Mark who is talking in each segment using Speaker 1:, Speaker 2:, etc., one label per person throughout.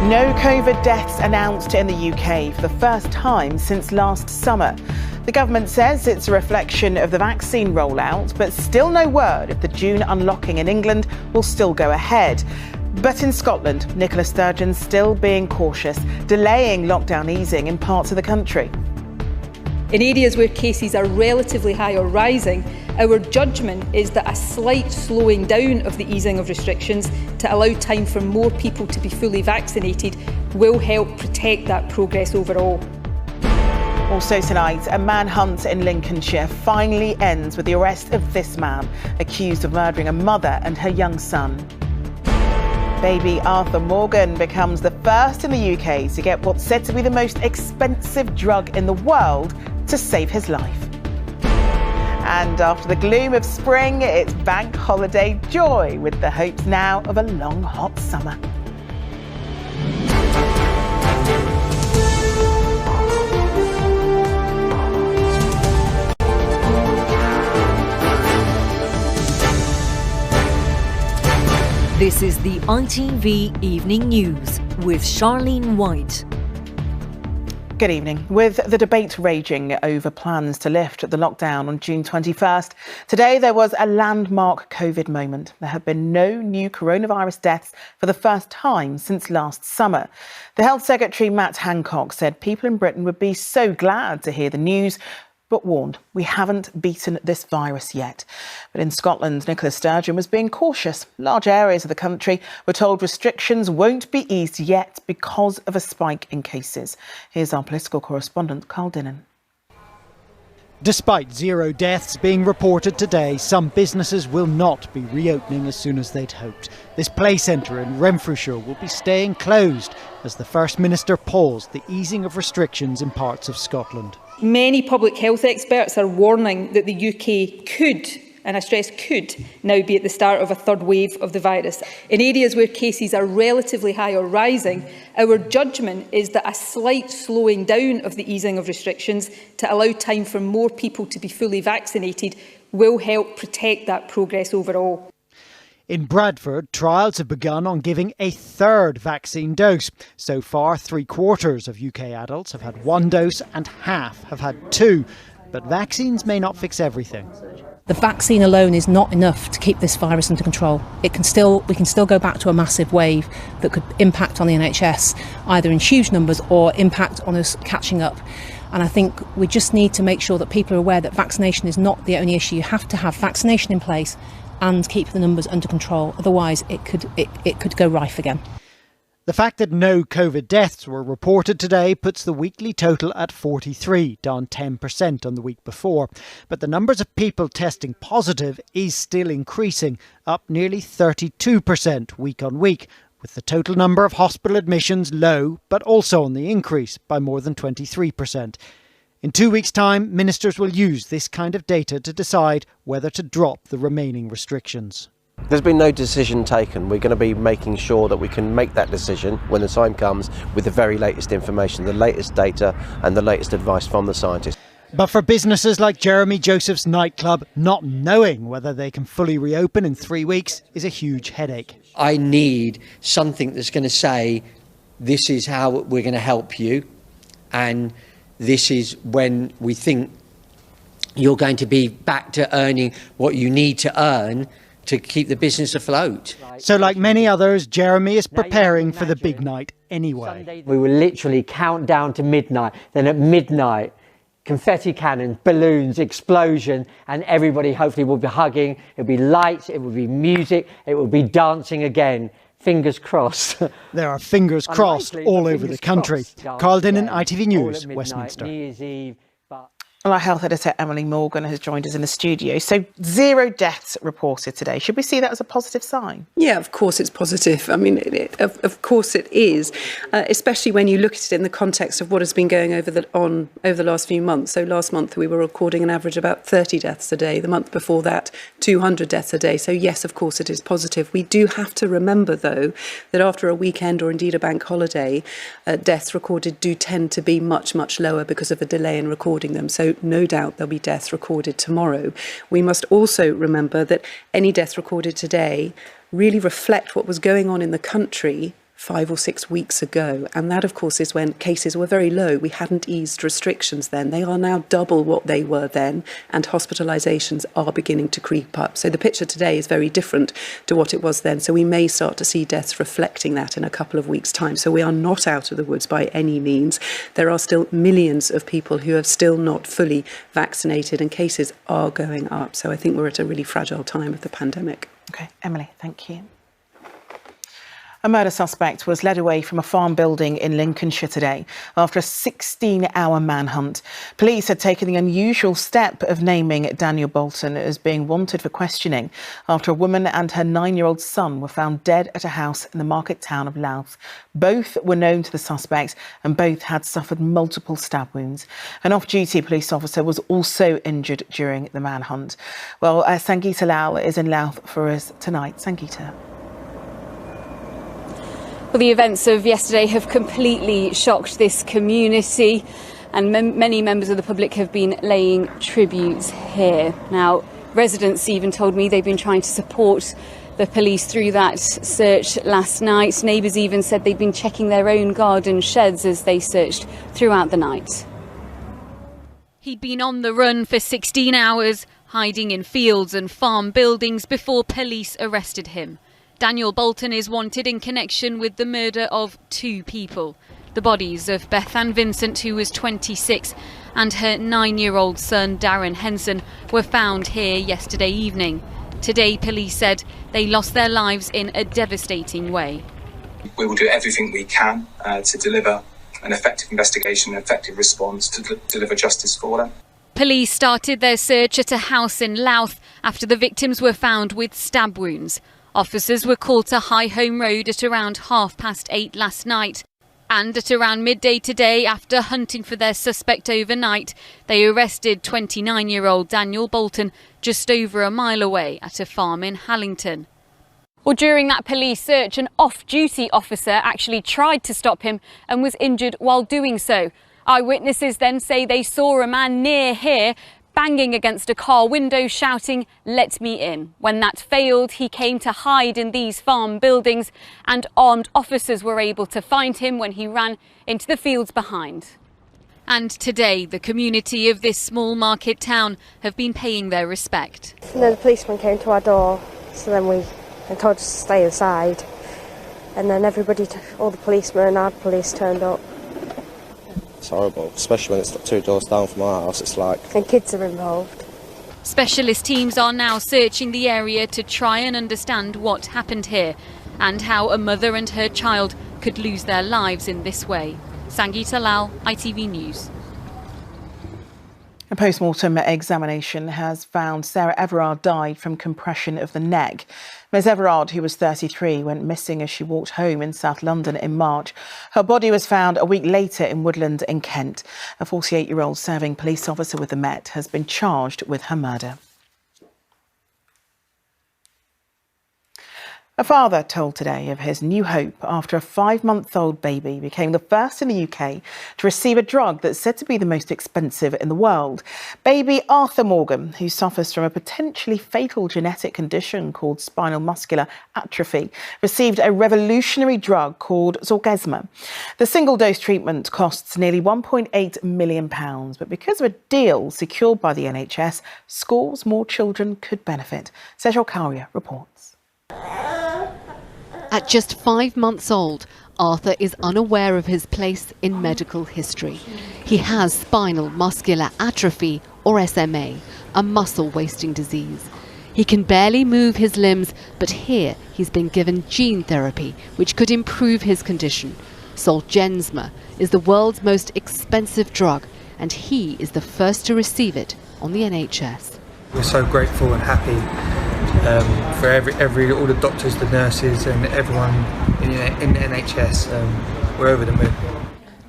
Speaker 1: No COVID deaths announced in the UK for the first time since last summer. The government says it's a reflection of the vaccine rollout, but still no word if the June unlocking in England will still go ahead. But in Scotland, Nicola Sturgeon's still being cautious, delaying lockdown easing in parts of the country.
Speaker 2: In areas where cases are relatively high or rising, our judgment is that a slight slowing down of the easing of restrictions to allow time for more people to be fully vaccinated will help protect that progress overall.
Speaker 1: Also tonight, a manhunt in Lincolnshire finally ends with the arrest of this man, accused of murdering a mother and her young son. Baby Arthur Morgan becomes the first in the UK to get what's said to be the most expensive drug in the world to save his life. And after the gloom of spring, it's bank holiday joy, with the hopes now of a long, hot summer.
Speaker 3: This is the ITV Evening News with Charlene White.
Speaker 1: Good evening. With the debate raging over plans to lift the lockdown on June 21st, today there was a landmark COVID moment. There have been no new coronavirus deaths for the first time since last summer. The Health Secretary, Matt Hancock, said people in Britain would be so glad to hear the news, but warned we haven't beaten this virus yet. But in Scotland, Nicola Sturgeon was being cautious. Large areas of the country were told restrictions won't be eased yet because of a spike in cases. Here's our political correspondent, Carl Dinnan.
Speaker 4: Despite 0 deaths being reported today, some businesses will not be reopening as soon as they'd hoped. This play centre in Renfrewshire will be staying closed as the First Minister paused the easing of restrictions in parts of Scotland.
Speaker 2: Many public health experts are warning that the UK could, and I stress could, now be at the start of a third wave of the virus. In areas where cases are relatively high or rising, our judgment is that a slight slowing down of the easing of restrictions to allow time for more people to be fully vaccinated will help protect that progress overall.
Speaker 4: In Bradford, trials have begun on giving a third vaccine dose. So far, 3/4 of UK adults have had 1 dose and half have had 2. But vaccines may not fix everything.
Speaker 5: The vaccine alone is not enough to keep this virus under control. We can still go back to a massive wave that could impact on the NHS, either in huge numbers or impact on us catching up. And I think we just need to make sure that people are aware that vaccination is not the only issue. You have to have vaccination in place and keep the numbers under control. Otherwise, it could go rife again.
Speaker 4: The fact that no COVID deaths were reported today puts the weekly total at 43, down 10% on the week before. But the numbers of people testing positive is still increasing, up nearly 32% week on week, with the total number of hospital admissions low, but also on the increase by more than 23%. In 2 weeks' time, ministers will use this kind of data to decide whether to drop the remaining restrictions.
Speaker 6: There's been no decision taken. We're going to be making sure that we can make that decision when the time comes with the very latest information, the latest data and the latest advice from the scientists.
Speaker 4: But for businesses like Jeremy Joseph's nightclub, not knowing whether they can fully reopen in 3 weeks is a huge headache.
Speaker 7: I need something that's going to say, this is how we're going to help you, and this is when we think you're going to be back to earning what you need to earn to keep the business afloat.
Speaker 4: So like many others, Jeremy is preparing for the big night anyway.
Speaker 8: We will literally count down to midnight. Then at midnight, confetti cannons, balloons, explosion, and everybody hopefully will be hugging. It'll be lights, it will be music, it will be dancing again. Fingers crossed.
Speaker 4: There are fingers crossed all over the country. Carl Dinnan, ITV News, Westminster.
Speaker 8: New Year's Eve.
Speaker 1: Well, our health editor, Emily Morgan, has joined us in the studio. So 0 deaths reported today. Should we see that as a positive sign?
Speaker 9: Yeah, of course it's positive. I mean, of course it is, especially when you look at it in the context of what has been going over the last few months. So last month we were recording an average about 30 deaths a day. The month before that, 200 deaths a day. So yes, of course it is positive. We do have to remember, though, that after a weekend or indeed a bank holiday, deaths recorded do tend to be much, much lower because of a delay in recording them. So no doubt there'll be deaths recorded tomorrow. We must also remember that any deaths recorded today really reflect what was going on in the country 5 or 6 weeks ago. And that, of course, is when cases were very low. We hadn't eased restrictions then. They are now double what they were then, and hospitalisations are beginning to creep up. So the picture today is very different to what it was then. So we may start to see deaths reflecting that in a couple of weeks' time. So we are not out of the woods by any means. There are still millions of people who are still not fully vaccinated, and cases are going up. So I think we're at a really fragile time of the pandemic.
Speaker 1: OK, Emily, thank you. A murder suspect was led away from a farm building in Lincolnshire today after a 16-hour manhunt. Police had taken the unusual step of naming Daniel Bolton as being wanted for questioning after a woman and her 9-year-old son were found dead at a house in the market town of Louth. Both were known to the suspects and both had suffered multiple stab wounds. An off-duty police officer was also injured during the manhunt. Well, Sangeeta Lal is in Louth for us tonight. Sangeeta.
Speaker 10: Well, the events of yesterday have completely shocked this community, and many members of the public have been laying tributes here. Now, residents even told me they've been trying to support the police through that search last night. Neighbours even said they'd been checking their own garden sheds as they searched throughout the night.
Speaker 11: He'd been on the run for 16 hours, hiding in fields and farm buildings before police arrested him. Daniel Bolton is wanted in connection with the murder of 2 people. The bodies of Beth Ann Vincent, who was 26, and her 9-year-old son, Darren Henson, were found here yesterday evening. Today, police said they lost their lives in a devastating way.
Speaker 12: We will do everything we can to deliver an effective investigation, an effective response to deliver justice for them.
Speaker 11: Police started their search at a house in Louth after the victims were found with stab wounds. Officers were called to High Home Road at around 8:30 last night. And at around midday today, after hunting for their suspect overnight, they arrested 29-year-old Daniel Bolton just over a mile away at a farm in Hallington. Well, during that police search, an off-duty officer actually tried to stop him and was injured while doing so. Eyewitnesses then say they saw a man near here banging against a car window, shouting, "Let me in." When that failed, he came to hide in these farm buildings, and armed officers were able to find him when he ran into the fields behind. And today, the community of this small market town have been paying their respect.
Speaker 13: And then the policeman came to our door, so then we told us to stay inside. And then all the policemen and our police turned up.
Speaker 14: It's horrible, especially when it's 2 doors down from our house. It's like...
Speaker 13: And kids are involved.
Speaker 11: Specialist teams are now searching the area to try and understand what happened here and how a mother and her child could lose their lives in this way. Sangeeta Lal, ITV News.
Speaker 1: A post-mortem examination has found Sarah Everard died from compression of the neck. Ms Everard, who was 33, went missing as she walked home in South London in March. Her body was found a week later in Woodland in Kent. A 48-year-old serving police officer with the Met has been charged with her murder. A father told today of his new hope after a 5-month-old baby became the first in the UK to receive a drug that's said to be the most expensive in the world. Baby Arthur Morgan, who suffers from a potentially fatal genetic condition called spinal muscular atrophy, received a revolutionary drug called Zolgensma. The single-dose treatment costs nearly £1.8 million, but because of a deal secured by the NHS, scores more children could benefit. Sejal Karia reports.
Speaker 15: At just 5 months old, Arthur is unaware of his place in medical history. He has spinal muscular atrophy, or SMA, a muscle wasting disease. He can barely move his limbs, but here he's been given gene therapy, which could improve his condition. Zolgensma is the world's most expensive drug, and he is the first to receive it on the NHS.
Speaker 16: We're so grateful and happy for all the doctors, the nurses and everyone in the NHS. We're over the moon.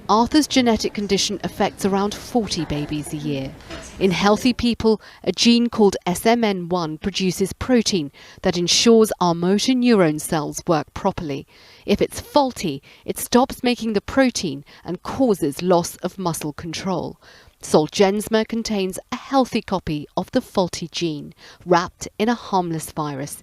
Speaker 15: Arthur's genetic condition affects around 40 babies a year. In healthy people, a gene called SMN1 produces protein that ensures our motor neuron cells work properly. If it's faulty, it stops making the protein and causes loss of muscle control. Zolgensma contains a healthy copy of the faulty gene, wrapped in a harmless virus.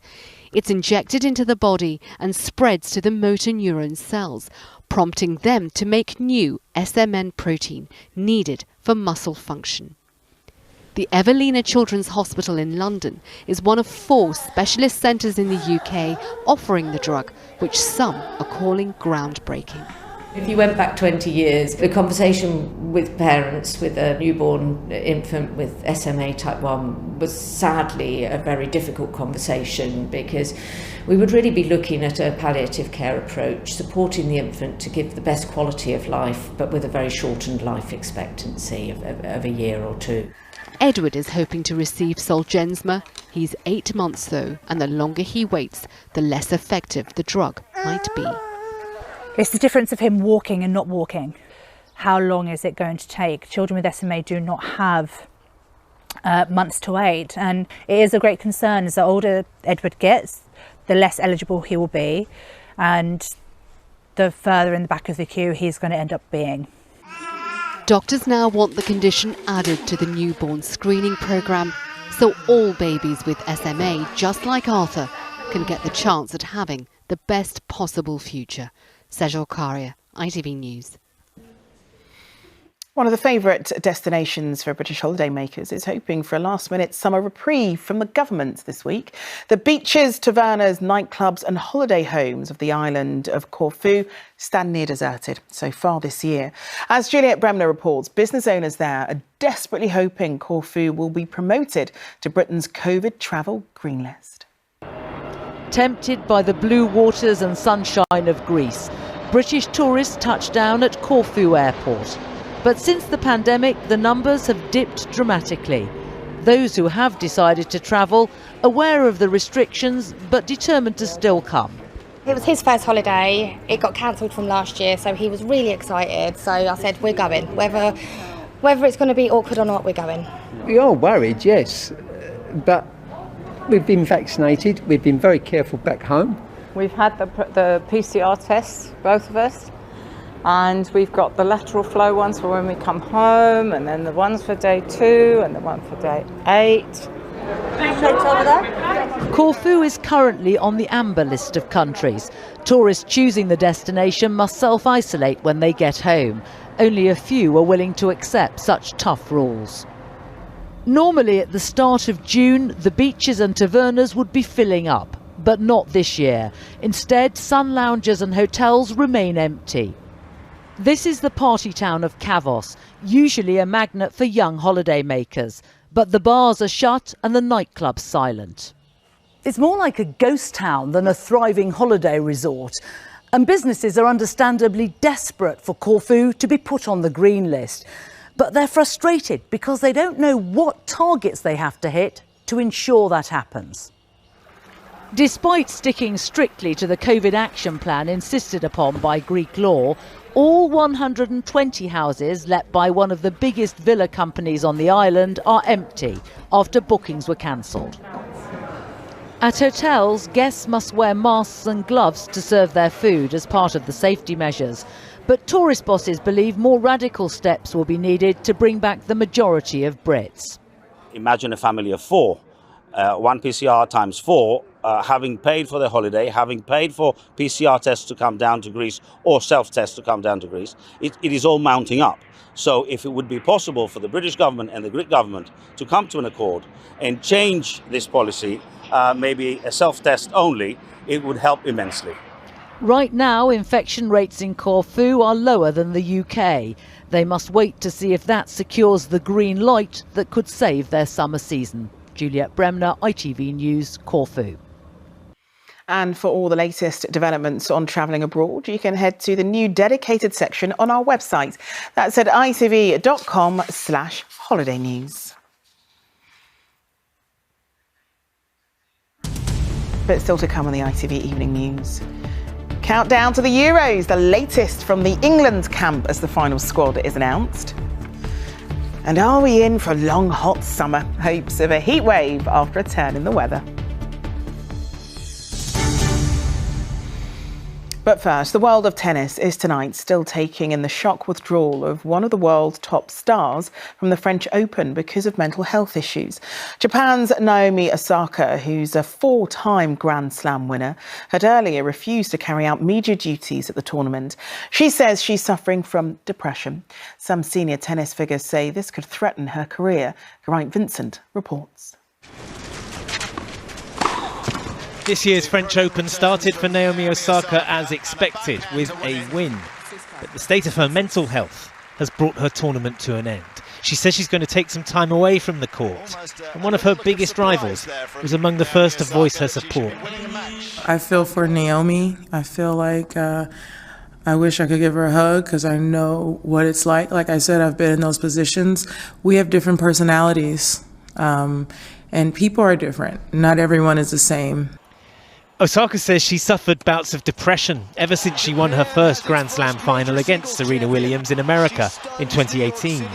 Speaker 15: It's injected into the body and spreads to the motor neuron cells, prompting them to make new SMN protein needed for muscle function. The Evelina Children's Hospital in London is one of 4 specialist centres in the UK offering the drug, which some are calling groundbreaking.
Speaker 17: If you went back 20 years, the conversation with parents with a newborn infant with SMA type 1 was sadly a very difficult conversation, because we would really be looking at a palliative care approach, supporting the infant to give the best quality of life, but with a very shortened life expectancy of a year or 2.
Speaker 15: Edward is hoping to receive Zolgensma. He's 8 months though, and the longer he waits, the less effective the drug might be.
Speaker 18: It's the difference of him walking and not walking. How long is it going to take? Children with SMA do not have months to wait, and it is a great concern. As the older Edward gets, the less eligible he will be, and the further in the back of the queue he's going to end up being.
Speaker 15: Doctors now want the condition added to the newborn screening programme, so all babies with SMA, just like Arthur, can get the chance at having the best possible future. Sejal Karia, ITV News.
Speaker 1: One of the favourite destinations for British holidaymakers is hoping for a last-minute summer reprieve from the government this week. The beaches, tavernas, nightclubs and holiday homes of the island of Corfu stand near deserted so far this year. As Juliet Bremner reports, business owners there are desperately hoping Corfu will be promoted to Britain's COVID travel green list.
Speaker 19: Tempted by the blue waters and sunshine of Greece, British tourists touched down at Corfu Airport. But since the pandemic, the numbers have dipped dramatically. Those who have decided to travel, aware of the restrictions, but determined to still come.
Speaker 20: It was his first holiday. It got cancelled from last year, so he was really excited. So I said, we're going. Whether it's going to be awkward or not, we're going.
Speaker 21: We are worried, yes, but we've been vaccinated. We've been very careful back home.
Speaker 22: We've had the PCR tests, both of us. And we've got the lateral flow ones for when we come home, and then the ones for day 2 and the one for day 8.
Speaker 19: Corfu is currently on the amber list of countries. Tourists choosing the destination must self-isolate when they get home. Only a few are willing to accept such tough rules. Normally at the start of June, the beaches and tavernas would be filling up, but not this year. Instead, sun lounges and hotels remain empty. This is the party town of Kavos, usually a magnet for young holidaymakers. But the bars are shut and the nightclubs silent.
Speaker 23: It's more like a ghost town than a thriving holiday resort. And businesses are understandably desperate for Corfu to be put on the green list. But they're frustrated because they don't know what targets they have to hit to ensure that happens.
Speaker 19: Despite sticking strictly to the COVID action plan insisted upon by Greek law, all 120 houses let by one of the biggest villa companies on the island are empty after bookings were cancelled. At hotels, guests must wear masks and gloves to serve their food as part of the safety measures. But tourist bosses believe more radical steps will be needed to bring back the majority of Brits.
Speaker 24: Imagine a family of 4, 1 PCR times 4, having paid for their holiday, having paid for PCR tests to come down to Greece or self-tests to come down to Greece. It is all mounting up. So if it would be possible for the British government and the Greek government to come to an accord and change this policy, maybe a self-test only, it would help immensely.
Speaker 19: Right now, infection rates in Corfu are lower than the UK. They must wait to see if that secures the green light that could save their summer season. Juliet Bremner, ITV News, Corfu.
Speaker 1: And for all the latest developments on travelling abroad, you can head to the new dedicated section on our website. That's at itv.com/holiday news. But still to come on the ITV Evening News. Countdown to the Euros, the latest from the England camp as the final squad is announced. And are we in for a long, hot summer? Hopes of a heat wave after a turn in the weather. But first, the world of tennis is tonight still taking in the shock withdrawal of one of the world's top stars from the French Open because of mental health issues. Japan's Naomi Osaka, who's a 4-time Grand Slam winner, had earlier refused to carry out media duties at the tournament. She says she's suffering from depression. Some senior tennis figures say this could threaten her career. Geraint Vincent reports.
Speaker 2: This year's French Open started for Naomi Osaka as expected, with a win. But the state of her mental health has brought her tournament to an end. She says she's going to take some time away from the court. And one of her biggest rivals was among the first to voice her support.
Speaker 3: I feel for Naomi. I feel like I wish I could give her a hug because I know what it's like. Like I said, I've been in those positions. We have different personalities, and people are different. Not everyone is the same.
Speaker 2: Osaka says she suffered bouts of depression ever since she won her first Grand Slam final against Serena Williams in America in 2018.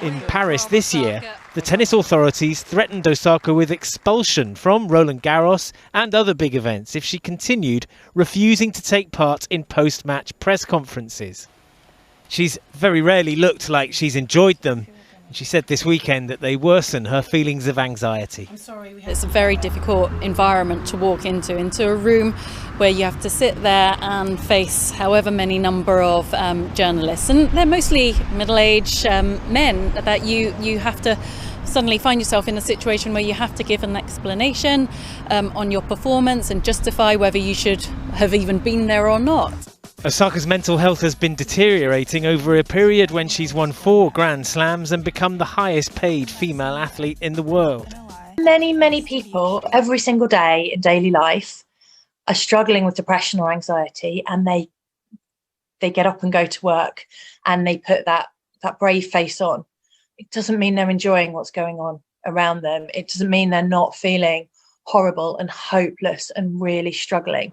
Speaker 2: In Paris this year, the tennis authorities threatened Osaka with expulsion from Roland Garros and other big events if she continued refusing to take part in post-match press conferences. She's very rarely looked like she's enjoyed them. She said this weekend that they worsen her feelings of anxiety.
Speaker 5: It's a very difficult environment to walk into a room where you have to sit there and face however many number of journalists. And they're mostly middle-aged men that you have to suddenly find yourself in a situation where you have to give an explanation on your performance and justify whether you should have even been there or not.
Speaker 2: Osaka's mental health has been deteriorating over a period when she's won 4 Grand Slams and become the highest paid female athlete in the world.
Speaker 6: Many people every single day in daily life are struggling with depression or anxiety, and they get up and go to work and they put that brave face on. It doesn't mean they're enjoying what's going on around them. It doesn't mean they're not feeling horrible and hopeless and really struggling.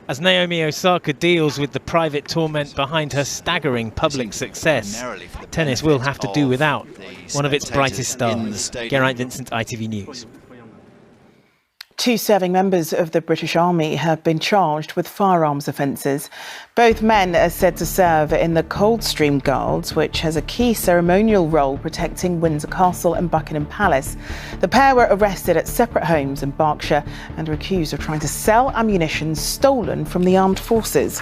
Speaker 2: As Naomi Osaka deals with the private torment behind her staggering public success, tennis will have to do without one of its brightest stars. Geraint Vincent, ITV News.
Speaker 1: 2 serving members of the British Army have been charged with firearms offences. Both men are said to serve in the Coldstream Guards, which has a key ceremonial role protecting Windsor Castle and Buckingham Palace. The pair were arrested at separate homes in Berkshire and are accused of trying to sell ammunition stolen from the armed forces.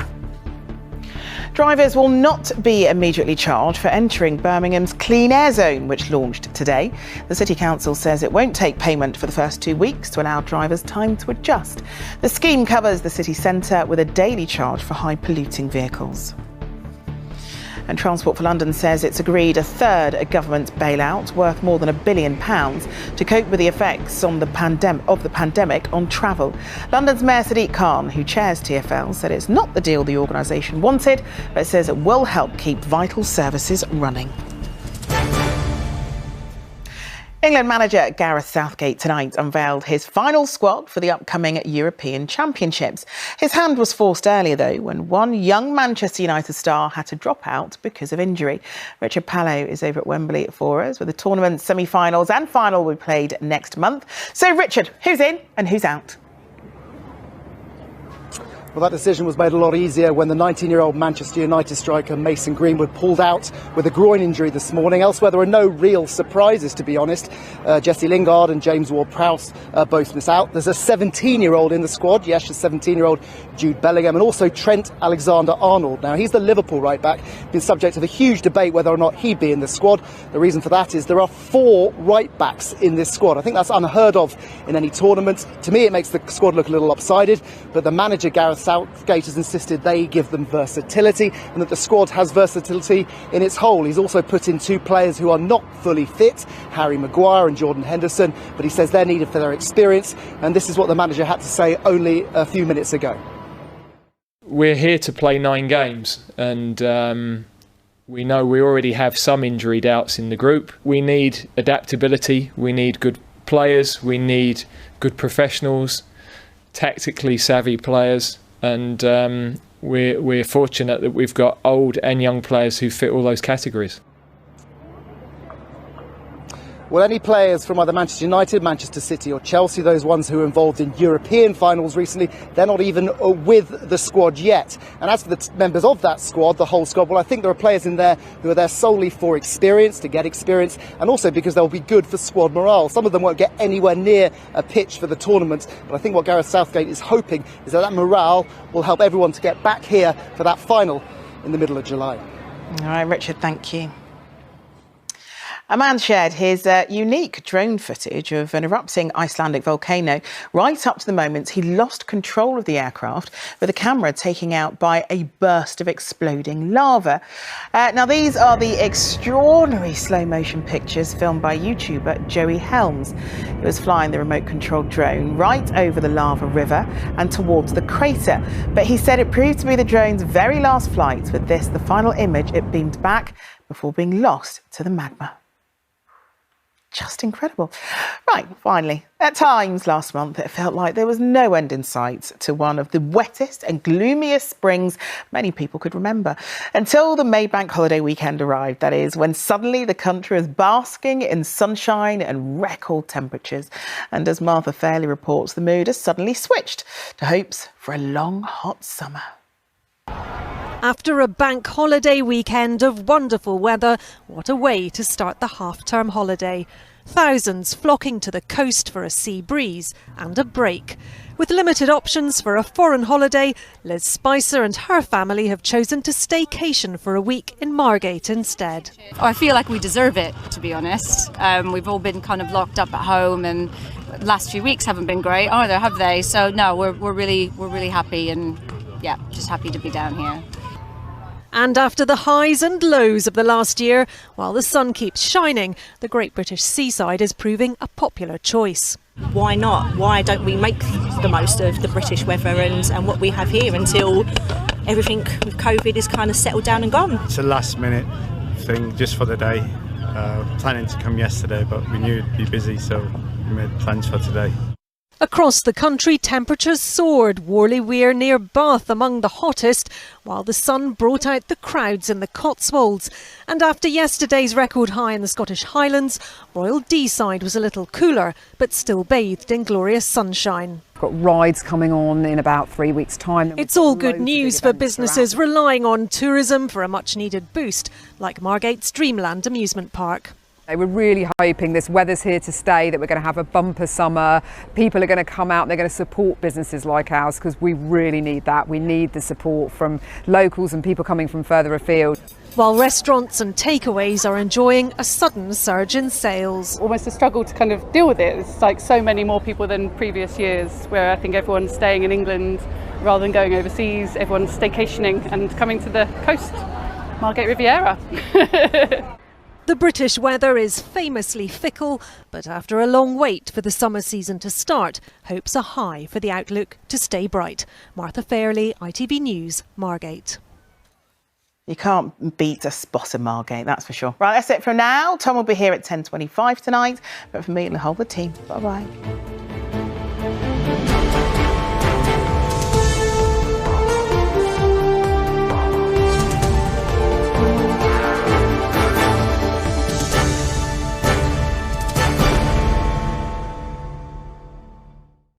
Speaker 1: Drivers will not be immediately charged for entering Birmingham's Clean Air Zone, which launched today. The City Council says it won't take payment for the first 2 weeks to allow drivers time to adjust. The scheme covers the city centre with a daily charge for high-polluting vehicles. And Transport for London says it's agreed a third of government bailout worth more than £1 billion to cope with the effects of the pandemic on travel. London's Mayor Sadiq Khan, who chairs TfL, said it's not the deal the organisation wanted, but says it will help keep vital services running. England manager Gareth Southgate tonight unveiled his final squad for the upcoming European Championships. His hand was forced earlier, though, when one young Manchester United star had to drop out because of injury. Richard Pallow is over at Wembley for us, with the tournament's semi-finals and final will be played next month. So, Richard, who's in and who's out?
Speaker 25: Well, that decision was made a lot easier when the 19-year-old Manchester United striker Mason Greenwood pulled out with a groin injury this morning. Elsewhere, there are no real surprises, to be honest. Jesse Lingard and James Ward-Prowse both miss out. There's a 17-year-old in the squad, yes, a 17-year-old Jude Bellingham, and also Trent Alexander-Arnold. Now, he's the Liverpool right-back, been subject of a huge debate whether or not he'd be in the squad. The reason for that is there are 4 right-backs in this squad. I think that's unheard of in any tournament. To me, it makes the squad look a little lopsided, but the manager, Gareth Southgate, has insisted they give them versatility and that the squad has versatility in its whole. He's also put in 2 players who are not fully fit, Harry Maguire and Jordan Henderson, but he says they're needed for their experience, and this is what the manager had to say only a few minutes ago.
Speaker 26: We're here to play 9 games, and we know we already have some injury doubts in the group. We need adaptability, we need good players, we need good professionals, tactically savvy players, and we're fortunate that we've got old and young players who fit all those categories.
Speaker 25: Well, any players from either Manchester United, Manchester City or Chelsea, those ones who were involved in European finals recently, they're not even with the squad yet. And as for the members of that squad, the whole squad, well, I think there are players in there who are there solely for experience, to get experience, and also because they'll be good for squad morale. Some of them won't get anywhere near a pitch for the tournament, but I think what Gareth Southgate is hoping is that morale will help everyone to get back here for that final in the middle of July.
Speaker 1: All right, Richard, thank you. A man shared his unique drone footage of an erupting Icelandic volcano right up to the moment he lost control of the aircraft, with the camera taken out by a burst of exploding lava. Now, these are the extraordinary slow-motion pictures filmed by YouTuber Joey Helms. He was flying the remote-controlled drone right over the lava river and towards the crater. But he said it proved to be the drone's very last flight, with this the final image it beamed back before being lost to the magma. Just incredible. Right, finally, at times last month, it felt like there was no end in sight to one of the wettest and gloomiest springs many people could remember. Until the Maybank holiday weekend arrived, that is, when suddenly the country was basking in sunshine and record temperatures. And as Martha Fairley reports, the mood has suddenly switched to hopes for a long, hot summer.
Speaker 4: After a bank holiday weekend of wonderful weather, what a way to start the half-term holiday. Thousands flocking to the coast for a sea breeze and a break. With limited options for a foreign holiday, Liz Spicer and her family have chosen to staycation for a week in Margate instead.
Speaker 7: I feel like we deserve it, to be honest. We've all been kind of locked up at home, and the last few weeks haven't been great either, have they? So no, we're really happy, and yeah, just happy to be down here.
Speaker 4: And after the highs and lows of the last year, while the sun keeps shining, the Great British seaside is proving a popular choice.
Speaker 8: Why not? Why don't we make the most of the British weather and what we have here until everything with COVID is kind of settled down and gone?
Speaker 9: It's a last minute thing just for the day. Planning to come yesterday, but we knew it'd be busy, so we made plans for today.
Speaker 4: Across the country, temperatures soared. Worley Weir near Bath among the hottest, while the sun brought out the crowds in the Cotswolds. And after yesterday's record high in the Scottish Highlands, Royal Deeside was a little cooler, but still bathed in glorious sunshine.
Speaker 10: We've got rides coming on in about 3 weeks' time.
Speaker 4: It's all good news for businesses relying on tourism for a much-needed boost, like Margate's Dreamland amusement park.
Speaker 10: We're really hoping this weather's here to stay, that we're going to have a bumper summer. People are going to come out, they're going to support businesses like ours, because we really need that. We need the support from locals and people coming from further afield.
Speaker 4: While restaurants and takeaways are enjoying a sudden surge in sales.
Speaker 12: Almost a struggle to kind of deal with it. It's like so many more people than previous years, where I think everyone's staying in England rather than going overseas. Everyone's staycationing and coming to the coast, Margate Riviera.
Speaker 4: The British weather is famously fickle, but after a long wait for the summer season to start, hopes are high for the outlook to stay bright. Martha Fairley, ITV News, Margate.
Speaker 1: You can't beat a spot of Margate, that's for sure. Right, that's it for now. Tom will be here at 10:25 tonight, but for me and the whole of the team, bye-bye.